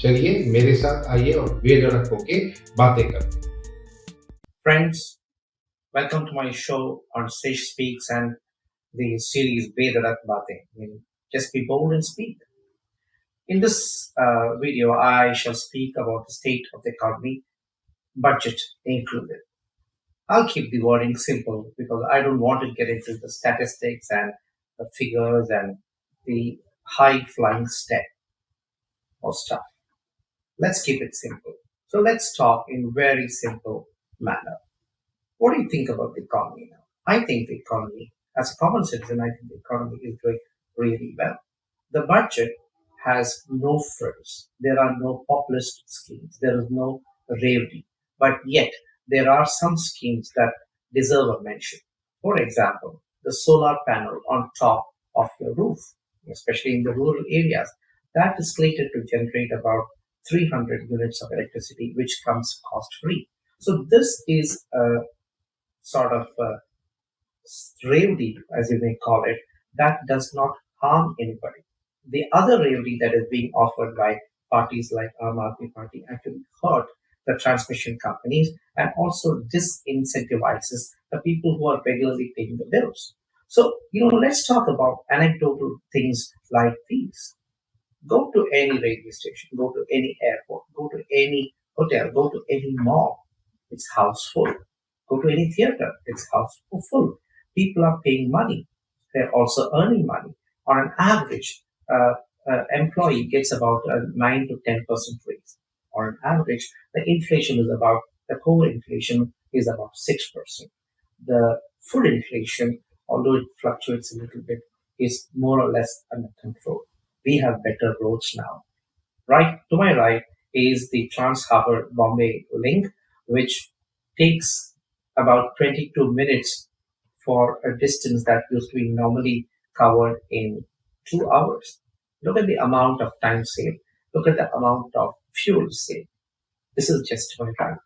चलिए मेरे साथ आइए और बेधड़क होके बातें करते हैं। Friends, welcome to my show on Sesh Speaks and the series Vedarat Bate. Just be bold and speak. In this video, I shall speak about the state of the economy, budget included. I'll keep the wording simple because I don't want to get into the statistics and the figures and the high flying step or stuff. Let's keep it simple. So let's talk in very simple manner. What do you think about the economy now? I think the economy, as a common citizen, I think the economy is doing really well. The budget has no frills. There are no populist schemes. There is no rarity. But yet, there are some schemes that deserve a mention. For example, the solar panel on top of your roof, especially in the rural areas, that is slated to generate about 300 units of electricity, which comes cost free. So this is a sort of remedy, as you may call it, that does not harm anybody. The other remedy that is being offered by parties like Aam Aadmi Party actually hurt the transmission companies and also disincentivizes the people who are regularly paying the bills. So, let's talk about anecdotal things like these. Go to any radio station, go to any airport, go to any hotel, go to any mall. It's house full. Go to any theater, it's house full. People are paying money. They're also earning money. On an average, employee gets about a 9 to 10% raise. On an average, the core inflation is about 6%. The food inflation, although it fluctuates a little bit, is more or less under control. We have better roads now. Right to my right is the Trans Harbour Bombay link, which takes about 22 minutes for a distance that used to be normally covered in 2 hours. Look at the amount of time saved. Look at the amount of fuel saved. This is just my right.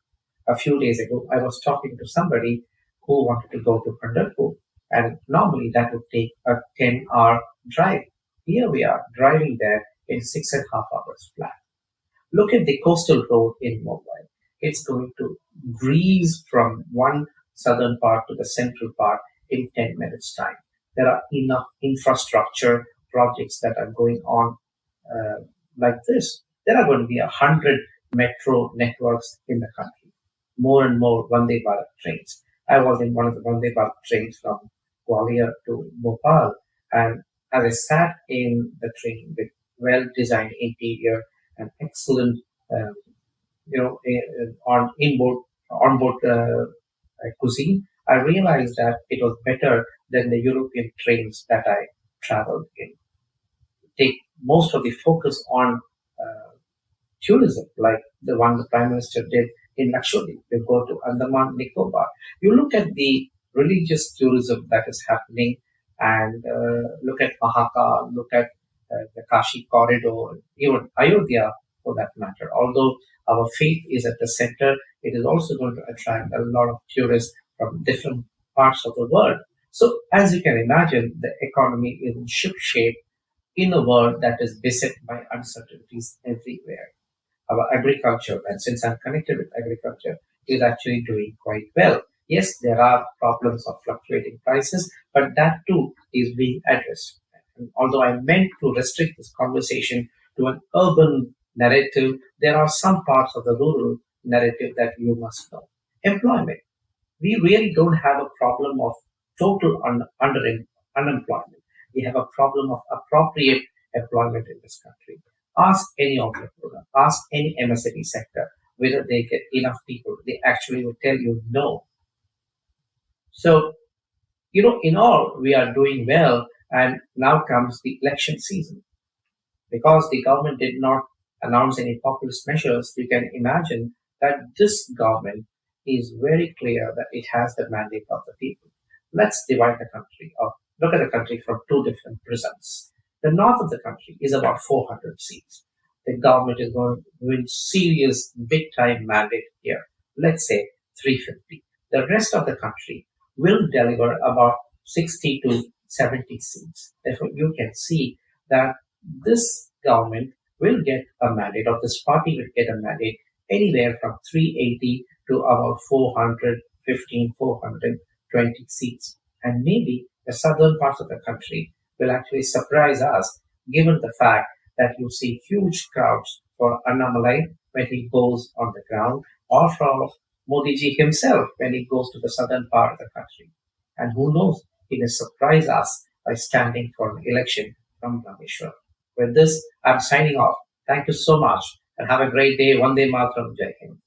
A few days ago, I was talking to somebody who wanted to go to Pandharpur, and normally that would take a 10-hour drive. Here we are driving there in 6.5 hours flat. Look at the coastal road in Mumbai. It's going to breeze from one southern part to the central part in 10 minutes time. There are enough infrastructure projects that are going on like this. There are going to be 100 metro networks in the country. More and more Vande Bharat trains. I was in one of the Vande Bharat trains from Gwalior to Bhopal, and as I sat in the train with well-designed interior and excellent, um, on inboard onboard cuisine, I realized that it was better than the European trains that I traveled in. Take most of the focus on uh, tourism, like the one the Prime Minister did in Lakshadweep. You go to Andaman Nicobar. You look at the religious tourism that is happening and look at Mahakal, look at the Kashi corridor, even Ayodhya for that matter. Although our faith is at the center, it is also going to attract a lot of tourists from different parts of the world. So, as you can imagine, the economy is in ship shape in a world that is beset by uncertainties everywhere. Our agriculture, and since I'm connected with agriculture, is actually doing quite well. Yes, there are problems of fluctuating prices, but that too is being addressed. And although I meant to restrict this conversation to an urban narrative, there are some parts of the rural narrative that you must know. Employment. We really don't have a problem of total unemployment. We have a problem of appropriate employment in this country. Ask any entrepreneur, ask any MSME sector whether they get enough people. They actually will tell you no. So, in all, we are doing well, and now comes the election season. Because the government did not announce any populist measures, you can imagine that this government is very clear that it has the mandate of the people. Let's divide the country or look at the country from two different prisons. The north of the country is about 400 seats. The government is going to win serious big time mandate here. Let's say 350. The rest of the country will deliver about 60 to 70 seats. Therefore, you can see that this government will get a mandate, or this party will get a mandate anywhere from 380 to about 415, 420 seats. And maybe the southern parts of the country will actually surprise us, given the fact that you see huge crowds for Annamalai when he goes on the ground, or for Modi ji himself when he goes to the southern part of the country. And who knows, he may surprise us by standing for an election from Rameshwar. With this, I'm signing off. Thank you so much and have a great day. Vande Mataram. Jai Hind.